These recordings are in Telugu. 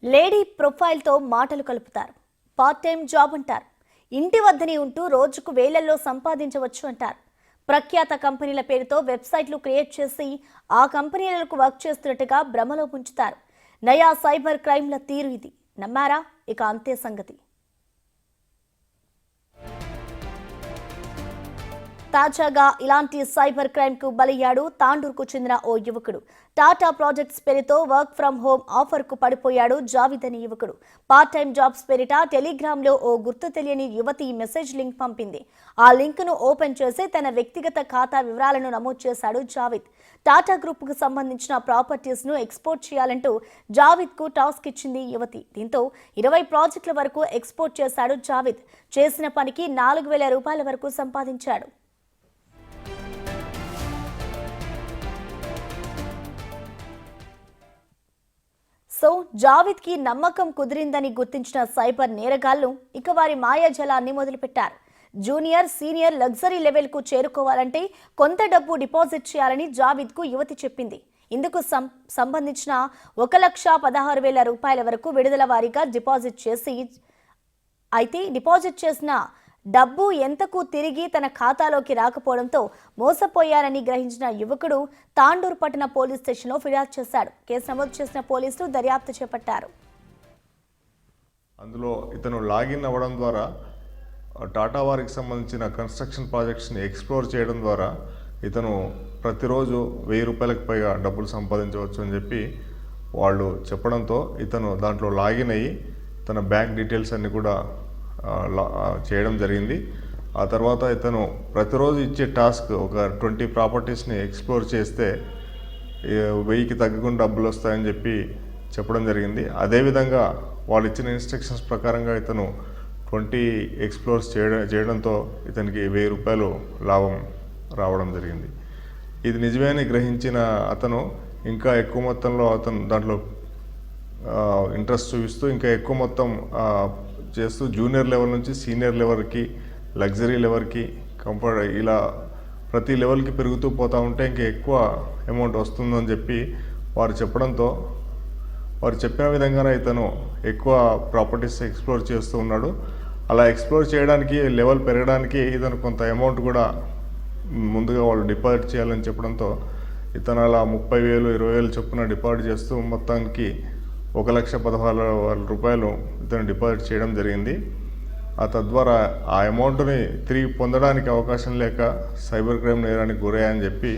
లేడీ ప్రొఫైల్తో మాటలు కలుపుతారు. పార్ట్ టైం జాబ్ అంటారు. ఇంటి వద్దనే ఉంటూ రోజుకు వేలల్లో సంపాదించవచ్చు అంటారు. ప్రఖ్యాత కంపెనీల పేరుతో వెబ్సైట్లు క్రియేట్ చేసి ఆ కంపెనీలకు వర్క్ చేస్తున్నట్టుగా భ్రమలో ముంచుతారు. నయా సైబర్ క్రైమ్ల తీరు ఇది. నమ్మారా? ఇక అంతే సంగతి. తాజాగా ఇలాంటి సైబర్ క్రైమ్ కు బలయ్యాడు తాండూరుకు చెందిన ఓ యువకుడు. టాటా ప్రాజెక్ట్స్ పేరుతో వర్క్ ఫ్రం హోమ్ ఆఫర్ కు పడిపోయాడు జావిద్ అనే యువకుడు. పార్ట్ టైం జాబ్స్ పేరిట టెలిగ్రామ్ లో ఓ గుర్తు తెలియని యువతి మెసేజ్ లింక్ పంపింది. ఆ లింక్ ను ఓపెన్ చేసి తన వ్యక్తిగత ఖాతా వివరాలను నమోదు చేశాడు జావిద్. టాటా గ్రూప్ కు సంబంధించిన ప్రాపర్టీస్ ను ఎక్స్పోర్ట్ చేయాలంటూ జావిద్ కు టాస్క్ ఇచ్చింది యువతి. దీంతో 20 ప్రాజెక్టుల వరకు ఎక్స్పోర్ట్ చేశాడు జావిద్. చేసిన పనికి 4,000 రూపాయల వరకు సంపాదించాడు. సో జావిద్ కి నమ్మకం కుదిరిందని గుర్తించిన సైబర్ నేరగాళ్లు ఇక వారి మాయాజలాన్ని మొదలుపెట్టారు. జూనియర్, సీనియర్, లగ్జరీ లెవెల్ కు చేరుకోవాలంటే కొంత డబ్బు డిపాజిట్ చేయాలని జావిద్ కు యువతి చెప్పింది. ఇందుకు సంబంధించిన 1,16,000 రూపాయల వరకు విడుదల వారీగా డిపాజిట్ చేసి అయితే డిపాజిట్ చేసిన డబ్బు ఎంతకు తిరిగి తన ఖాతాలోకి రాకపోవడంతో మోసపోయారని గ్రహించిన యువకుడు తాండూరు పట్టణ పోలీస్ స్టేషన్లో ఫిర్యాదు చేశాడు. కేసు నమోదు చేసిన పోలీసులు దర్యాప్తు చేపట్టారు. అందులో ఇతను లాగిన్ అవ్వడం ద్వారా టాటా వారికి సంబంధించిన కన్స్ట్రక్షన్ ప్రాజెక్ట్స్ని ఎక్స్ప్లోర్ చేయడం ద్వారా ఇతను ప్రతిరోజు 1,000 రూపాయలకు పైగా డబ్బులు సంపాదించవచ్చు అని చెప్పి వాళ్ళు చెప్పడంతో ఇతను దాంట్లో లాగిన్ అయ్యి తన బ్యాంక్ డీటెయిల్స్ అన్ని కూడా చేయడం జరిగింది. ఆ తర్వాత ఇతను ప్రతిరోజు ఇచ్చే టాస్క్ ఒక 20 ప్రాపర్టీస్ని ఎక్స్ప్లోర్ చేస్తే 1,000కి తగ్గకుండా డబ్బులు వస్తాయని చెప్పి చెప్పడం జరిగింది. అదేవిధంగా వాళ్ళు ఇచ్చిన ఇన్స్ట్రక్షన్స్ ప్రకారంగా ఇతను 20 ఎక్స్ప్లోర్స్ చేయడంతో ఇతనికి 1,000 రూపాయలు లాభం రావడం జరిగింది. ఇది నిజమేని గ్రహించిన అతను ఇంకా ఎక్కువ మొత్తంలో దాంట్లో ఇంట్రెస్ట్ చూపిస్తూ ఇంకా ఎక్కువ మొత్తం చేస్తూ జూనియర్ లెవెల్ నుంచి సీనియర్ లెవెల్కి, లగ్జరీ లెవెల్కి, కంఫర్ట్ ఇలా ప్రతి లెవెల్కి పెరుగుతూ పోతూ ఉంటే ఇంకా ఎక్కువ అమౌంట్ వస్తుందని చెప్పి వారు చెప్పడంతో వారు చెప్పిన విధంగానే ఇతను ఎక్కువ ప్రాపర్టీస్ ఎక్స్ప్లోర్ చేస్తూ ఉన్నాడు. అలా ఎక్స్ప్లోర్ చేయడానికి లెవెల్ పెరగడానికి ఇతను కొంత అమౌంట్ కూడా ముందుగా వాళ్ళు డిపాజిట్ చేయాలని చెప్పడంతో ఇతను అలా 30,000, 20,000 చొప్పున డిపాజిట్ చేస్తూ మొత్తానికి 1,16,000 రూపాయలు ఇతను డిపాజిట్ చేయడం జరిగింది. తద్వారా ఆ అమౌంట్ని తిరిగి పొందడానికి అవకాశం లేక సైబర్ క్రైమ్ నేరానికి గురయ్యాయని చెప్పి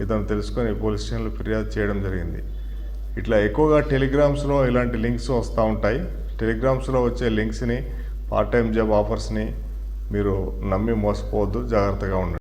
ఇతను తెలుసుకొని పోలీస్ స్టేషన్లో ఫిర్యాదు చేయడం జరిగింది. ఇట్లా ఎక్కువగా టెలిగ్రామ్స్లో ఇలాంటి లింక్స్ వస్తూ ఉంటాయి. టెలిగ్రామ్స్లో వచ్చే లింక్స్ని, పార్ట్ టైం జాబ్ ఆఫర్స్ని మీరు నమ్మి మోసపోవద్దు, జాగ్రత్తగా ఉండండి.